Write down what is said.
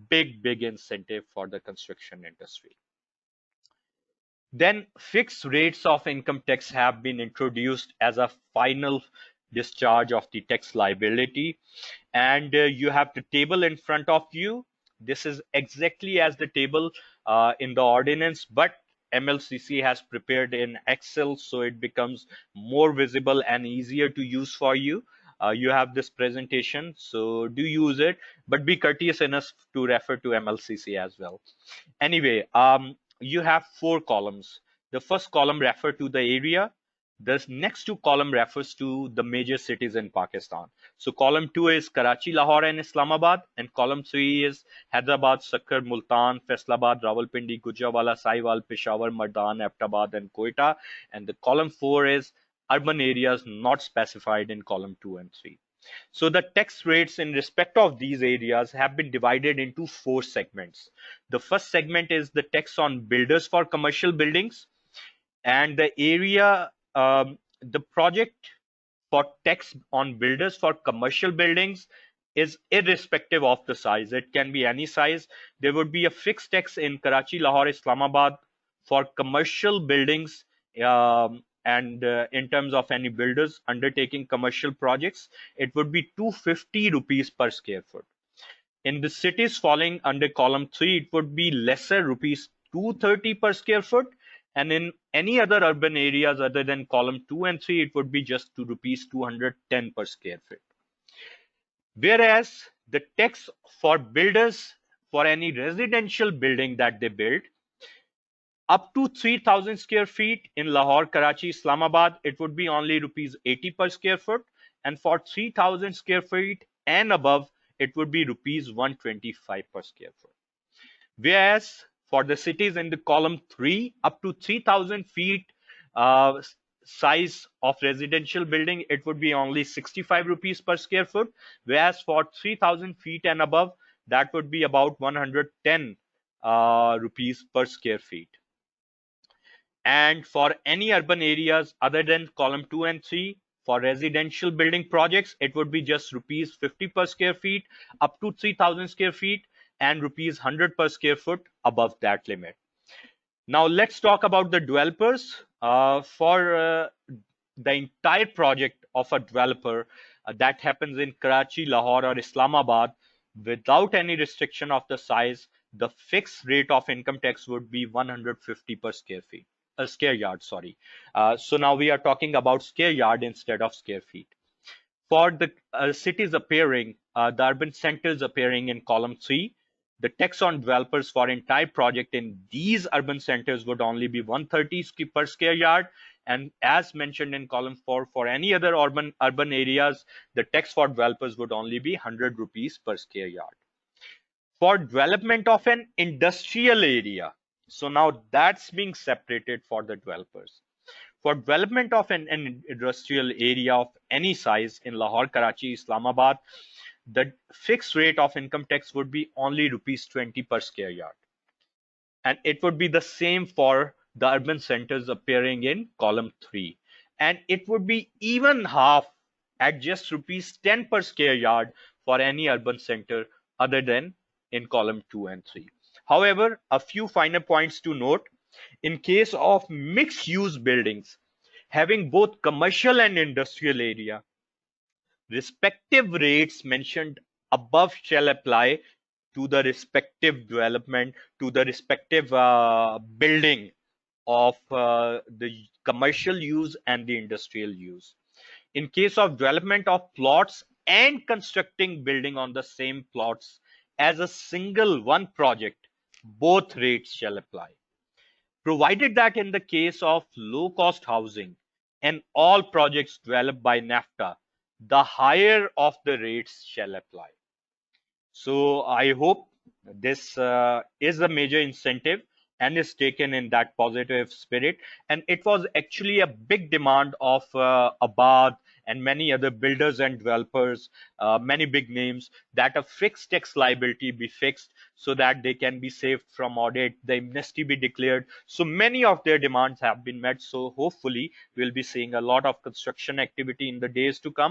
big incentive for the construction industry. Then fixed rates of income tax have been introduced as a final discharge of the tax liability. And you have the table in front of you. This is exactly as the table in the ordinance, but MLCC has prepared in Excel, so it becomes more visible and easier to use for you. You have this presentation, so do use it, but be courteous enough to refer to MLCC as well. Anyway, you have four columns. The first column refers to the area. The next two column refers to the major cities in Pakistan. So column 2 is Karachi, Lahore, and Islamabad, and column 3 is Hyderabad, Sakkar, Multan, Faisalabad, Rawalpindi, Gujranwala, Sahiwal, Peshawar, Mardan, Abbottabad, and Quetta. And the column 4 is urban areas not specified in column 2 and 3. So the tax rates in respect of these areas have been divided into four segments. The first segment is the tax on builders for commercial buildings, and the area, the project for tax on builders for commercial buildings is irrespective of the size. It can be any size. There would be a fixed tax in Karachi, Lahore, Islamabad for commercial buildings, and in terms of any builders undertaking commercial projects, it would be 250 rupees per square foot. In the cities falling under column 3, it would be lesser, rupees 230 per square foot. And in any other urban areas other than column 2 and 3, it would be just to rupees 210 per square foot. Whereas the tax for builders for any residential building that they build up to 3,000 square feet in Lahore, Karachi, Islamabad, it would be only rupees 80 per square foot. And for 3,000 square feet and above, it would be rupees 125 per square foot. Whereas for the cities in the column 3, up to 3,000 feet size of residential building, it would be only 65 rupees per square foot. Whereas for 3,000 feet and above, that would be about 110 rupees per square feet. And for any urban areas other than column 2 and 3, for residential building projects, it would be just rupees 50 per square feet up to 3,000 square feet and rupees 100 per square foot above that limit. Now let's talk about the developers. For the entire project of a developer that happens in Karachi, Lahore, or Islamabad, without any restriction of the size, the fixed rate of income tax would be 150 per square feet. Square yard, sorry. So now we are talking about square yard instead of square feet. For the cities appearing, the urban centers appearing in column 3, the tax on developers for entire project in these urban centers would only be 130 per square yard. And as mentioned in column 4, for any other urban areas, the tax for developers would only be 100 rupees per square yard. For development of an industrial area, so now that's being separated for the developers. For development of an industrial area of any size in Lahore, Karachi, Islamabad, the fixed rate of income tax would be only rupees 20 per square yard. And it would be the same for the urban centers appearing in column 3. And it would be even half at just rupees 10 per square yard for any urban center other than in column 2 and 3. However, a few finer points to note. In case of mixed use buildings having both commercial and industrial area, respective rates mentioned above shall apply to the respective development, to the respective building of the commercial use and the industrial use. In case of development of plots and constructing building on the same plots as a single one project, both rates shall apply. Provided that in the case of low cost housing and all projects developed by NAFTA, the higher of the rates shall apply. So I hope this is a major incentive and is taken in that positive spirit. And it was actually a big demand of Abad and many other builders and developers, many big names, that a fixed tax liability be fixed so that they can be saved from audit, the amnesty be declared. So many of their demands have been met. So hopefully we'll be seeing a lot of construction activity in the days to come.